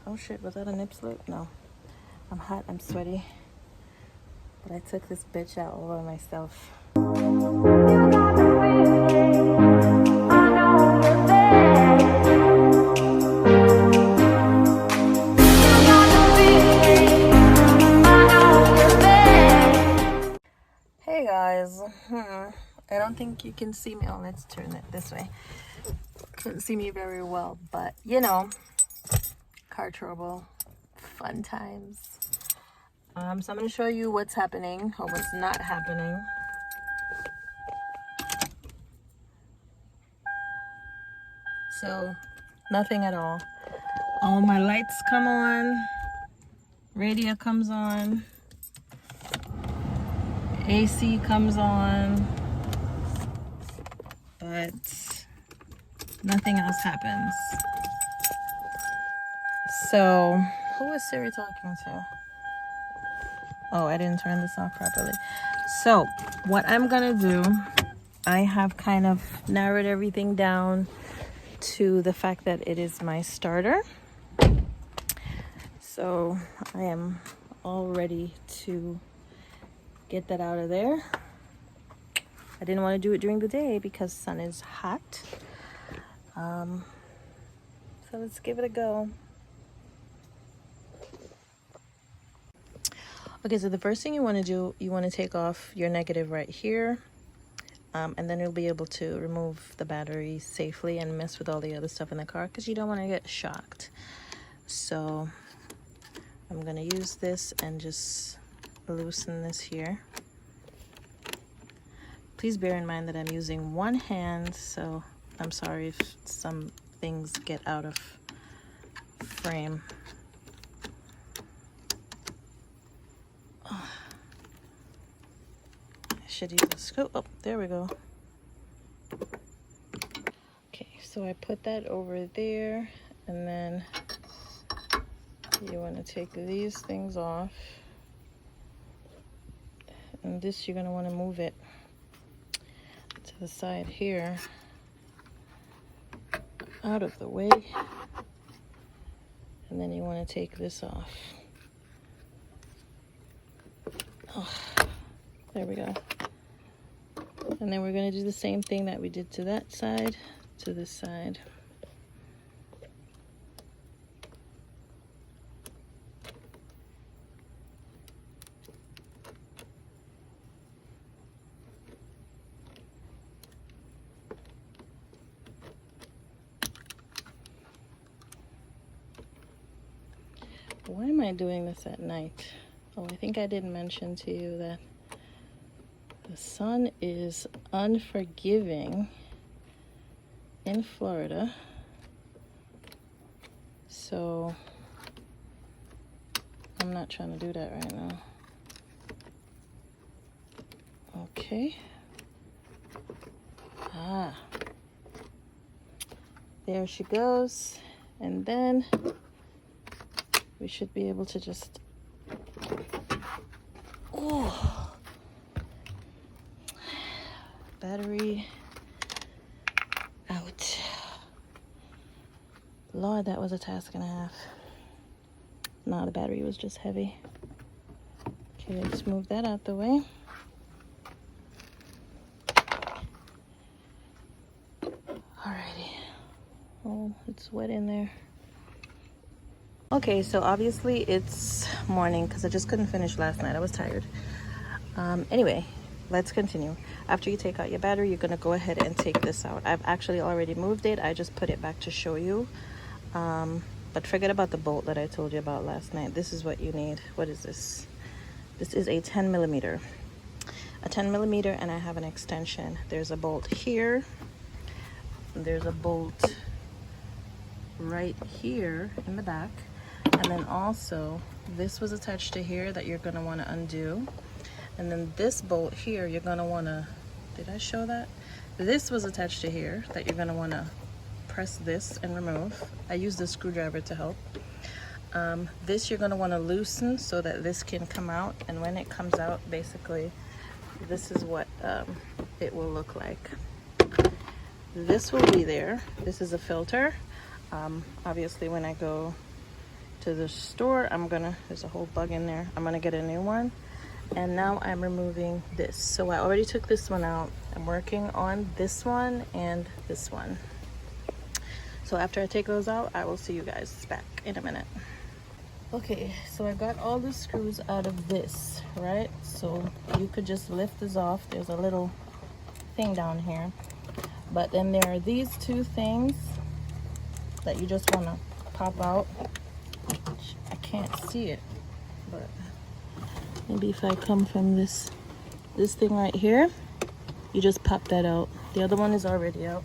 Oh shit, was that a nip slip? No. I'm hot, I'm sweaty. But I took this bitch out all by myself. Hey guys. I don't think you can see me. Oh, let's turn it this way. Couldn't see me very well, but you know, car trouble, fun times. So I'm going to show you what's happening or what's not happening. So nothing at all. All my lights come on, radio comes on, AC comes on, but nothing else happens. So who is Siri talking to? Oh, I didn't turn this off properly. So what I'm gonna do, I have kind of narrowed everything down to the fact that it is my starter. So I am all ready to get that out of there. I didn't want to do it during the day because the sun is hot. So let's give it a go. Okay, so the first thing you want to do, you want to take off your negative right here. And then you'll be able to remove the battery safely and mess with all the other stuff in the car because you don't want to get shocked. So I'm going to use this and just loosen this here. Please bear in mind that I'm using one hand, so I'm sorry if some things get out of frame. Should use a scoop. Oh, there we go. Okay, so I put that over there, and then you want to take these things off, and this you're going to want to move it to the side here, out of the way, and then you want to take this off. Oh, there we go. And then we're going to do the same thing that we did to that side, to this side. Why am I doing this at night? Oh, I think I didn't mention to you that the sun is unforgiving in Florida, so I'm not trying to do that right now. Okay. There she goes, and then we should be able to just battery out. Lord, that was a task and a half. No, the battery was just heavy. Okay, let's move that out the way. Alrighty. Oh, it's wet in there. Okay, so obviously it's morning because I just couldn't finish last night. I was tired. Anyway, let's continue. After you take out your battery, you're going to go ahead and take this out. I've actually already moved it. I just put it back to show you. But forget about the bolt that I told you about last night. This is what you need. What is this? This is a 10 millimeter. A 10 millimeter, and I have an extension. There's a bolt here. There's a bolt right here in the back. And then also, this was attached to here that you're going to want to undo. And then this bolt here, you're going to want to, did I show that? This was attached to here that you're going to want to press this and remove. I used the screwdriver to help. This you're going to want to loosen so that this can come out. And when it comes out, basically, this is what it will look like. This will be there. This is a filter. Obviously, when I go to the store. There's a whole bug in there. I'm gonna get a new one. And now I'm removing this. So I already took this one out. I'm working on this one and this one. So after I take those out, I will see you guys back in a minute. Okay, so I got all the screws out of this, right? So you could just lift this off. There's a little thing down here. But then there are these two things that you just want to pop out. I can't see it, but maybe if I come from this thing right here, you just pop that out. The other one is already out.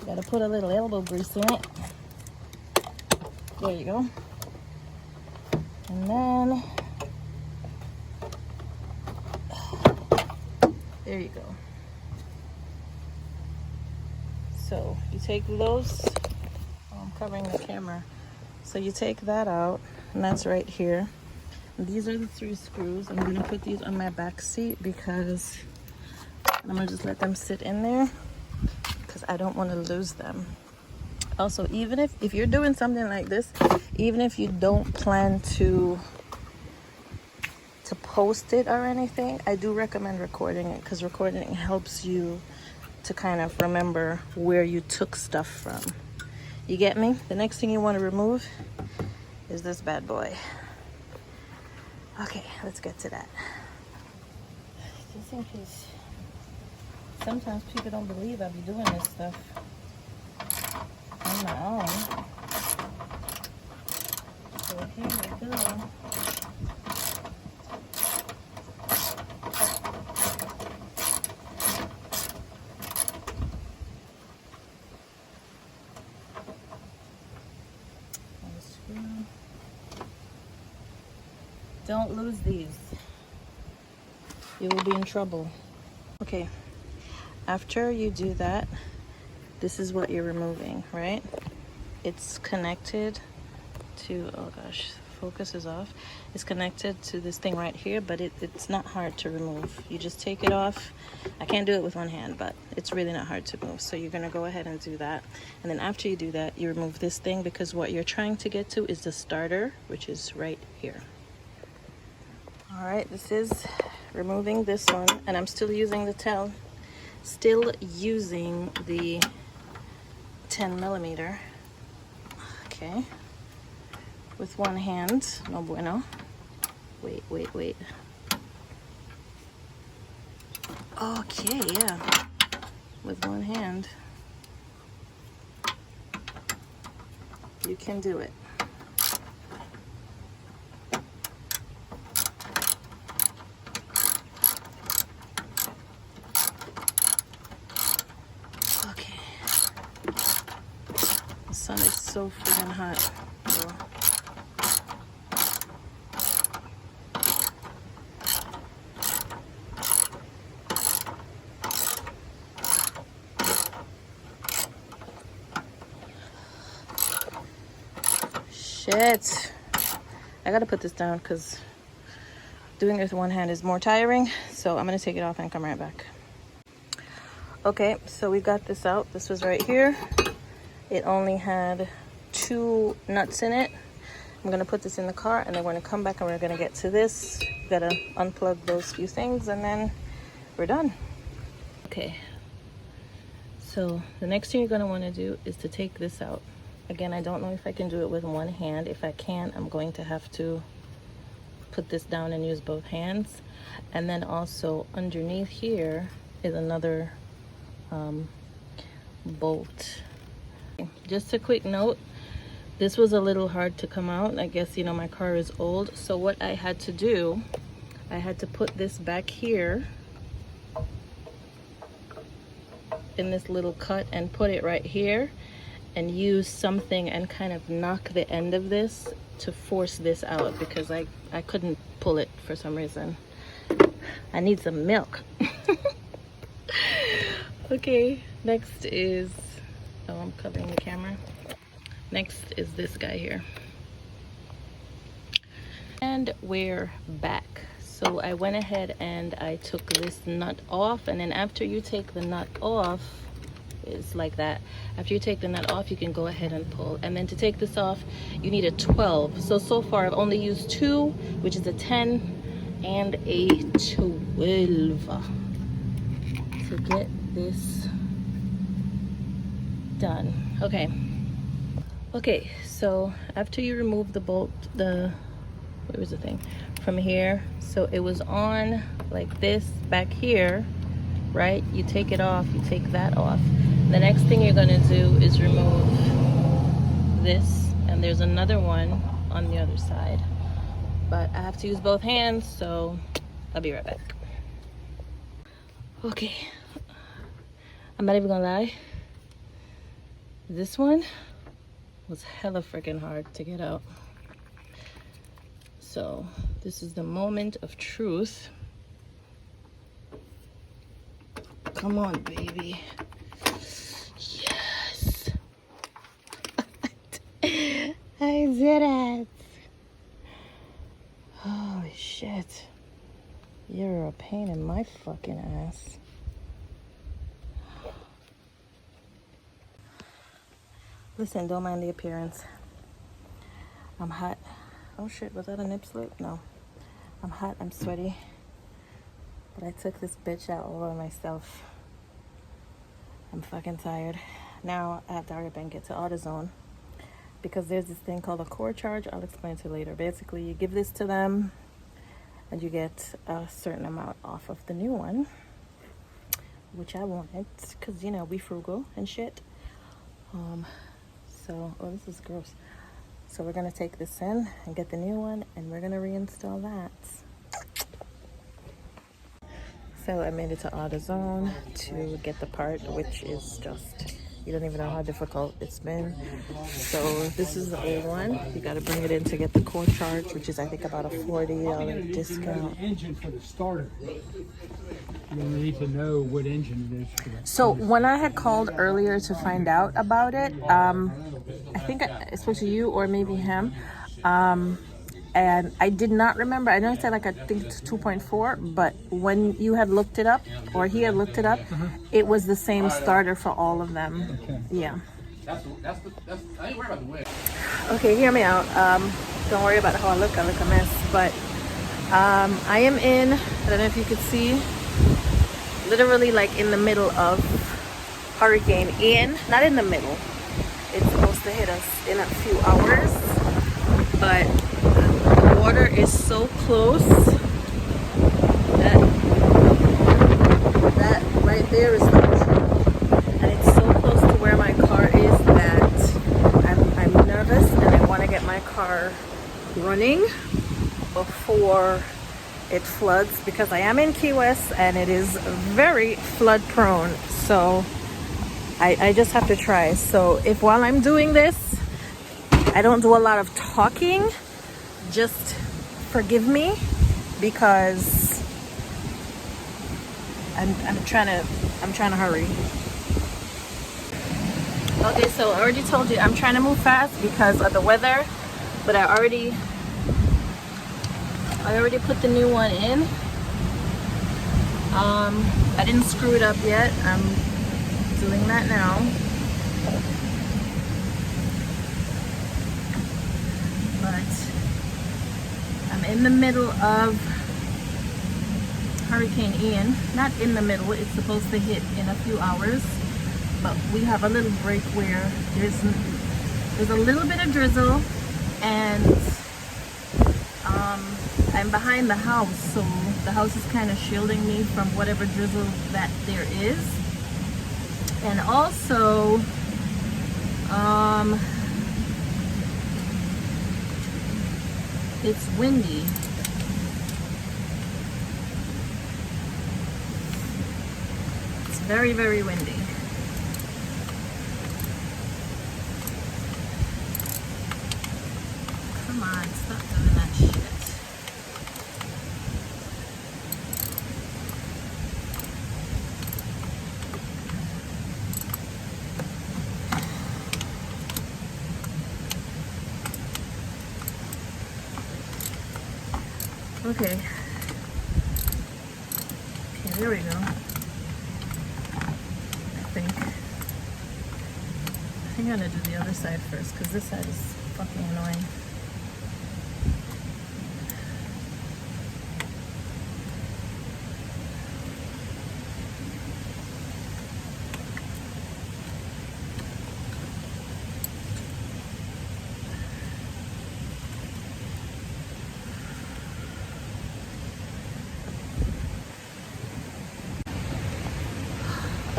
Gotta put a little elbow grease in it. There you go. And then there you go. So you take those. Oh, I'm covering the camera. So you take that out, and that's right here. And these are the 3 screws. I'm gonna put these on my back seat because I'm gonna just let them sit in there because I don't want to lose them. Also, even if you're doing something like this, even if you don't plan to post it or anything, I do recommend recording it because recording helps you to kind of remember where you took stuff from. You get me? The next thing you want to remove is this bad boy. Okay, let's get to that. Just in case, sometimes people don't believe I be doing this stuff on my own. So here we go. Don't lose these. You will be in trouble. Okay, after you do that, this is what you're removing, right? It's connected to, oh gosh, focus is off. It's connected to this thing right here, but it's not hard to remove. You just take it off. I can't do it with one hand, but it's really not hard to move. So you're gonna go ahead and do that. And then after you do that, you remove this thing because what you're trying to get to is the starter, which is right here. All right, this is removing this one, and I'm still using the still using the 10mm. Okay, with one hand, no bueno. Wait. Okay, yeah, with one hand, you can do it. The sun is so freaking hot. Shit. I gotta put this down because doing it with one hand is more tiring. So I'm gonna take it off and come right back. Okay, so we got this out. This was right here. It only had 2 nuts in it. I'm gonna put this in the car and then we're gonna come back and we're gonna get to this. Gotta unplug those few things and then we're done. Okay, so the next thing you're gonna wanna do is to take this out. Again, I don't know if I can do it with one hand. If I can, I'm going to have to put this down and use both hands. And then also underneath here is another bolt. Just a quick note, this was a little hard to come out. I guess, you know, my car is old. So what I had to do, I had to put this back here in this little cut and put it right here and use something and kind of knock the end of this to force this out because I couldn't pull it for some reason. I need some milk. Okay, next is, oh, I'm covering the camera. Next is this guy here. And we're back. So I went ahead and I took this nut off, and then after you take the nut off, is like that. After you take the nut off, you can go ahead and pull. And then to take this off, you need a 12. So far I've only used 2, which is a 10 and a 12 to get this done. Okay, so after you remove the bolt, where was the thing from here, so it was on like this back here, right? You take it off, you take that off. The next thing you're gonna do is remove this, and there's another one on the other side, but I have to use both hands, so I'll be right back. Okay, I'm not even gonna lie, this one was hella freaking hard to get out. So this is the moment of truth. Come on, baby. Yes. I did it. Holy shit. You're a pain in my fucking ass. Listen, don't mind the appearance. I'm hot. Oh shit, was that a nip slip? No. I'm hot, I'm sweaty. But I took this bitch out all by myself. I'm fucking tired. Now I have to hurry up and get to AutoZone, because there's this thing called a core charge. I'll explain to you later. Basically, you give this to them and you get a certain amount off of the new one, which I wanted, because, you know, we frugal and shit. So, oh, this is gross. So we're gonna take this in and get the new one, and we're gonna reinstall that. So I made it to AutoZone to get the part, which is just, you don't even know how difficult it's been. So this is the old one. You gotta bring it in to get the core charge, which is I think about a $40 discount. Engine for the starter. You need to know what engine it is for that. So when I had called earlier to find out about it, I think I spoke to you or maybe him, and I did not remember. I know it said like I think it's 2.4, but when you had looked it up, or he had looked it up, it was the same starter for all of them. Okay. Yeah. I ain't worried about the way. Okay, hear me out. Don't worry about how I look. I look a mess, but I am in. I don't know if you could see. Literally like in the middle of Hurricane Ian. Not in the middle. It's supposed to hit us in a few hours, but the water is so close that right there is the ocean, and it's so close to where my car is that I'm nervous, and I want to get my car running before it floods, because I am in Key West and it is very flood prone. So I just have to try. So if while I'm doing this I don't do a lot of talking, just forgive me, because I'm trying to hurry. Okay, so I already told you I'm trying to move fast because of the weather, but I already put the new one in. I didn't screw it up yet. I'm doing that now. But I'm in the middle of Hurricane Ian. Not in the middle, it's supposed to hit in a few hours. But we have a little break where there's a little bit of drizzle, and I'm behind the house, so the house is kind of shielding me from whatever drizzle that there is. And also it's windy. It's very, very windy. Come on, stop doing that shit. Okay, there we go. I think think I'm gonna do the other side first because this side is fucking annoying.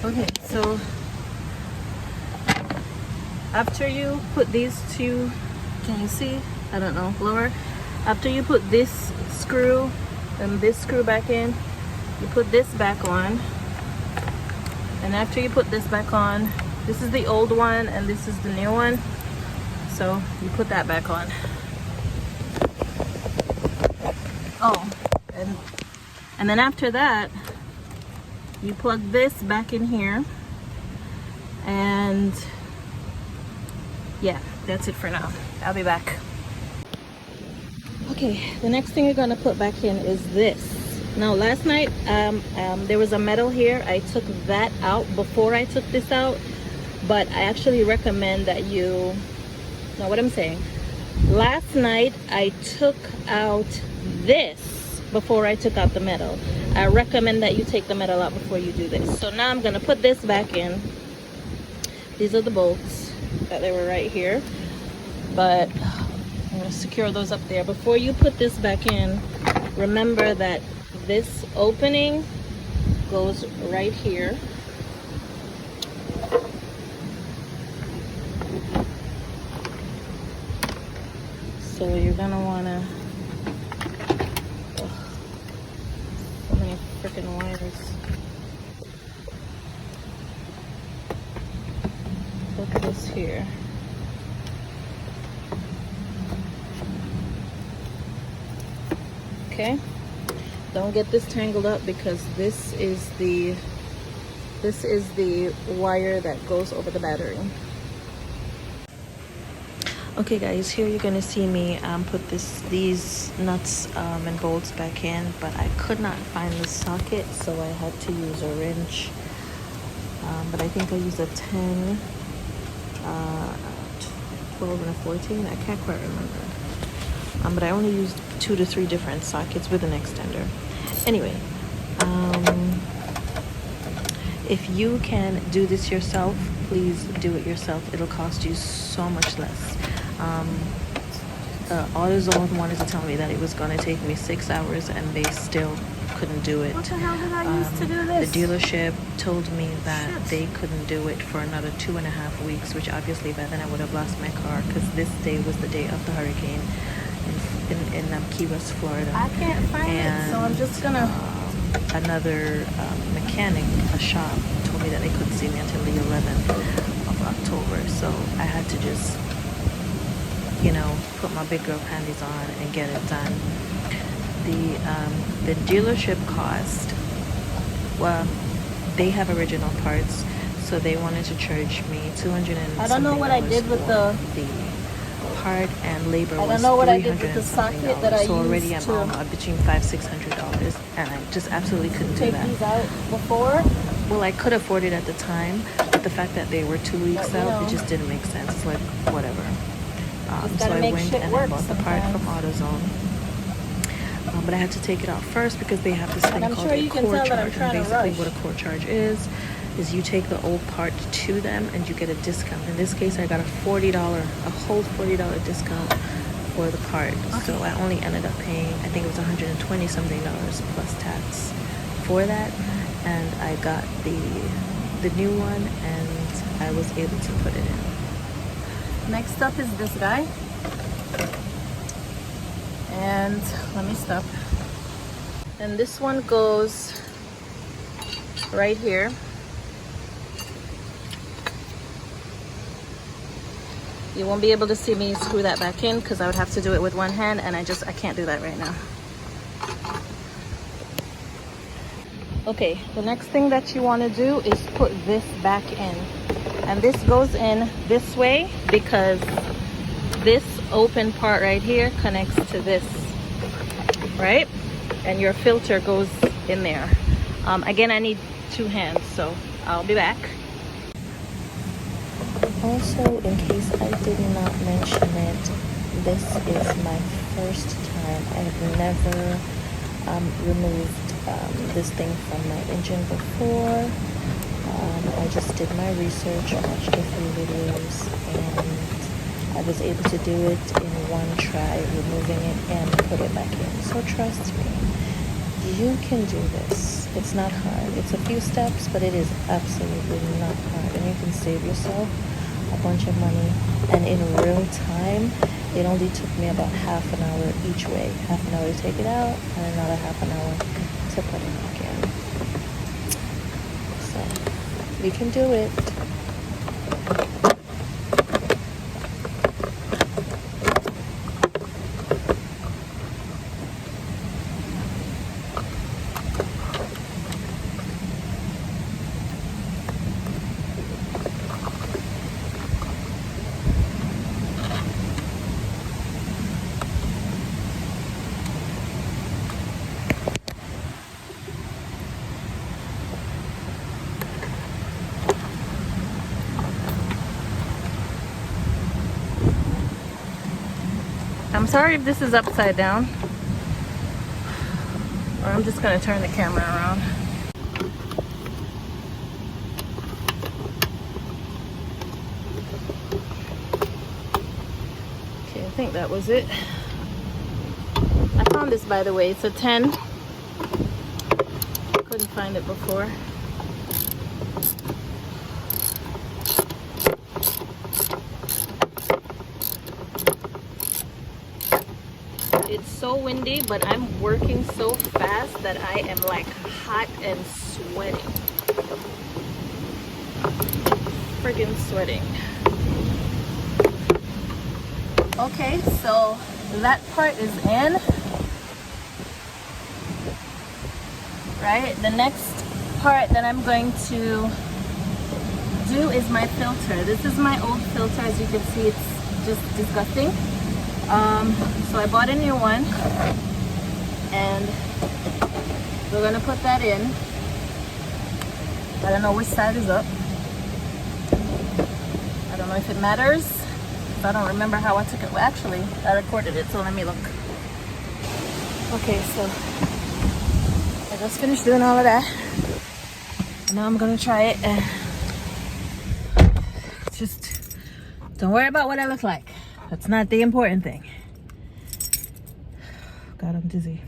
Okay, so after you put these two, can you see? I don't know, lower. After you put this screw and this screw back in, you put this back on. And after you put this back on, this is the old one and this is the new one. So you put that back on. Oh, and then after that, you plug this back in here, and yeah, that's it for now. I'll be back. Okay, the next thing you're gonna put back in is this. Now last night there was a metal here. I took that out before I took this out, but I actually recommend that you know what I'm saying. Last night I took out this before I took out the metal. I recommend that you take the metal out before you do this. So now I'm gonna put this back in. These are the bolts that they were right here, but I'm gonna secure those up there. Before you put this back in, remember that this opening goes right here. So you're gonna wanna, so many freaking wires. Put this here. Okay, don't get this tangled up because this is the wire that goes over the battery. Okay guys, here you're gonna see me put these nuts and bolts back in, but I could not find the socket, so I had to use a wrench. But I think I used a 10, 12 and a 14. I can't quite remember. But I only used 2 to 3 different sockets with an extender. Anyway, if you can do this yourself, please do it yourself. It'll cost you so much less. AutoZone wanted to tell me that it was going to take me 6 hours and they still couldn't do it. What the hell did I use to do this? The dealership told me that they couldn't do it for another 2.5 weeks, which obviously by then I would have lost my car because this day was the day of the hurricane in Key West, Florida. I can't find it, so I'm just gonna... Another mechanic, a shop, told me that they couldn't see me until the 11th of October, so I had to just, you know, put my big girl panties on and get it done. The dealership cost, well, they have original parts, so they wanted to charge me $200. I don't know what I did with the part, and labor was I don't know what I did with the socket that I so already used I'm to between $500-600, and I just absolutely couldn't do take that. these out before. Well, I could afford it at the time, but the fact that they were 2 weeks out, it just didn't make sense. It's like, whatever. So I went and I bought the part from AutoZone. But I had to take it out first because they have this thing called a core charge. And basically what a core charge is you take the old part to them and you get a discount. In this case, I got a whole $40 discount for the part. Okay. So I only ended up paying, I think it was $120 something plus tax for that. And I got the new one and I was able to put it in. Next up is this guy. And let me stop. And this one goes right here. You won't be able to see me screw that back in because I would have to do it with one hand, and I can't do that right now. Okay, the next thing that you want to do is put this back in. And this goes in this way because this open part right here connects to this, right? And your filter goes in there. Again, I need 2 hands, so I'll be back. Also, in case I did not mention it, this is my first time. I have never removed this thing from my engine before. I just did my research, watched a few videos, and I was able to do it in one try, removing it and put it back in. So trust me, you can do this. It's not hard. It's a few steps, but it is absolutely not hard, and you can save yourself a bunch of money. And in real time, it only took me about half an hour each way. Half an hour to take it out and another half an hour to put it back in. So we can do it. I'm sorry if this is upside down, or I'm just gonna turn the camera around. Okay, I think that was it. I found this, by the way. It's a 10. Couldn't find it before. It's so windy, but I'm working so fast that I am like hot and sweating. Friggin' sweating. Okay, so that part is in. Right? The next part that I'm going to do is my filter. This is my old filter. As you can see, it's just disgusting. So I bought a new one, and we're gonna put that in. I don't know which side is up. I don't know if it matters. I don't remember how I took it. Well, actually, I recorded it, so let me look. Okay, so I just finished doing all of that. And now I'm gonna try it, and just don't worry about what I look like. That's not the important thing. God, I'm dizzy.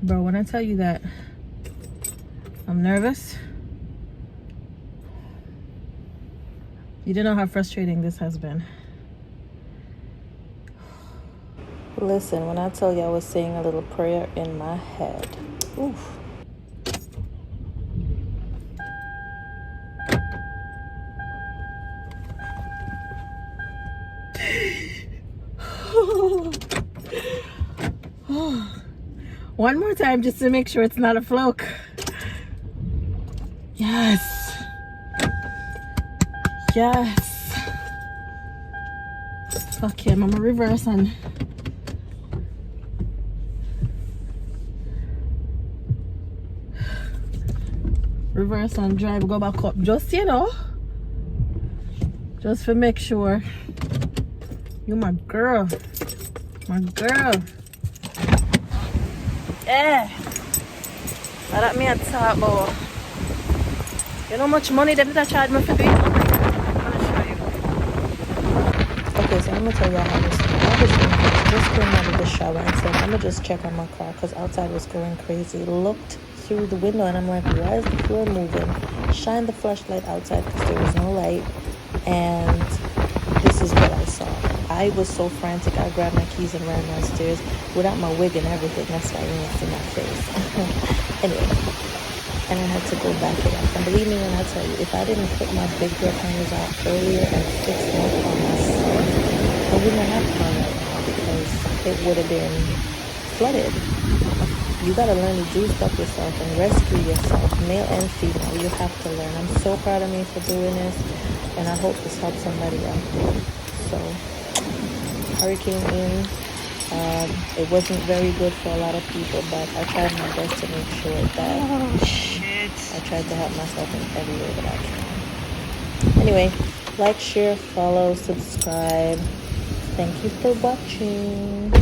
Bro, when I tell you that I'm nervous, you don't know how frustrating this has been. Listen, when I tell you I was saying a little prayer in my head. Oof. One more time just to make sure it's not a fluke. Yes. Yes. Fuck him. I'm a reverse and reverse and drive, go back up. Just, you know, just to make sure. You my girl. My girl. Yeah. That me at talk about. You know how much money they charge me for doing? I'm gonna show you. Okay, so I'm gonna tell y'all how this I just came out of the shower and said I'm gonna just check on my car because outside was going crazy. Looked through the window and I'm like, why is the floor moving? Shine the flashlight outside because there was no light, and this is what I saw. I was so frantic, I grabbed my keys and ran downstairs without my wig and everything. That's why you didn't see my face. Anyway, and I had to go back it up. And believe me when I tell you, if I didn't put my big girl hangers out earlier and fix my car myself, I wouldn't have car right now because it would have been flooded. You gotta learn to do stuff yourself and rescue yourself, male and female. You have to learn. I'm so proud of me for doing this, and I hope this helps somebody out there. So, Hurricane Ian, it wasn't very good for a lot of people, but I tried my best to make sure that it. I tried to help myself in every way that I can. Anyway, like, share, follow, subscribe. Thank you for watching.